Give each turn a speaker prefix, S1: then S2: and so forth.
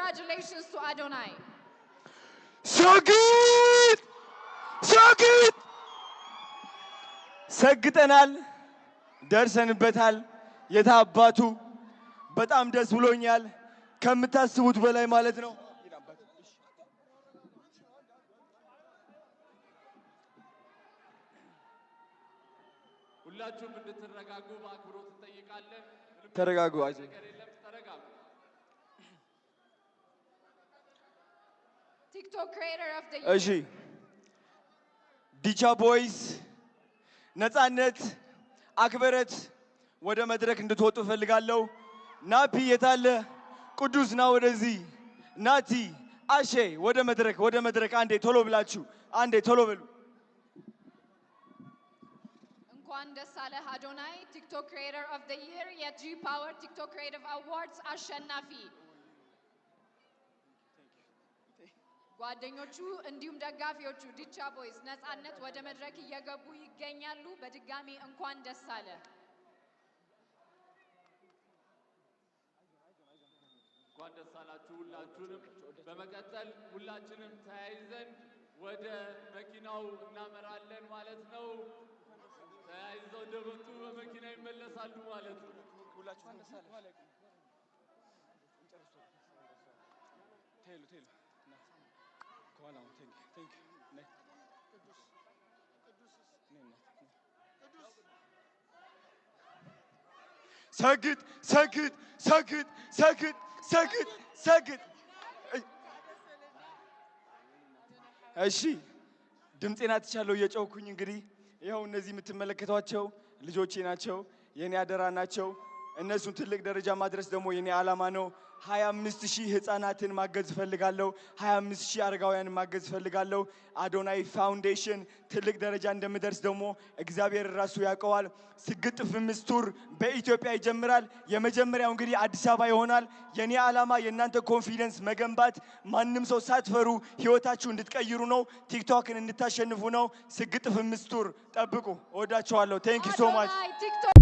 S1: Congratulations to Adonai.
S2: So good! So good! ሰግጠናል ደርሰንበታል የታባቱ በጣም ደስ ብሎኛል ከምታስቡት በላይ ማለት ነው
S3: ሁላችሁም እንድትረጋጉ በአክብሮት እንጠይቃለን
S2: ተረጋጉ አይዞ
S1: TikTok creator of the year
S2: እሺ ዲቻ ቦይስ ነፃነት አክብረት ወደ መድረክ እንድትወጡ ፈልጋለሁ ናፒ የታለ ቅዱስ ና ወደዚህ ናቲ አሼ ወደ መድረክ አንዴ ቶሎ ብላችሁ አንዴ ቶሎ በሉ
S1: እንኳን ደስ አለህ አዶናይ TikTok creator of the year የጂ ፓወር TikTok creative awards አሸናፊ ጓደኞቹ እንዲሁም ደጋፊዎቹ ዲቻ ቦይስ ነፃነት ወደ መድረክ እየገቡ ይገኛሉ በድጋሚ እንኳን ደስ አለ
S3: እንኳን ደስ አላችሁ ሁላችሁንም በመቀጠል ሁላችንም ተያይዘን ወደ መኪናው እናመራለን ማለት ነው ተያይዘው ደበቱ በመኪና ይመለሳሉ ማለት ነው
S2: ሁላችሁም ደስ አለ ቴሉ ከኋላ ቴንክ ዩ ሰግጥ እሺ ድምጼን አትቻለው እየጮኩኝ እንግዲህ ይሄው እነዚህ የምትመለከቷቸው ልጆቼ ናቸው የኔ አደራ ናቸው እነሱን ትልቅ ደረጃ ማድረስ ደግሞ የኔ ዓላማ ነው 25000 ህፃናትን ማገዝ ፈልጋለሁ 25000 አረጋውያንን ማገዝ ፈልጋለሁ አዶናይ ፋውንዴሽን ትልቅ ደረጃ እንደምደርስ ደግሞ እግዚአብሔር ራሱ ያውቀዋል ስግጥ ፍምስ ቱር በኢትዮጵያ ይጀምራል የመጀመሪያው እንግዲህ አዲስ አበባ ይሆናል የኔ ዓላማ የእናንተ ኮንፊደንስ መገንባት ማንንም ሰው ሳትፈሩ ህይወታችሁ እንድትቀይሩ ነው ቲክቶክን እንድታሸንፉ ነው ስግጥ ፍምስ ቱር ጠብቁ ወዳችኋለሁ ቴንክ ዩ ሶ ማች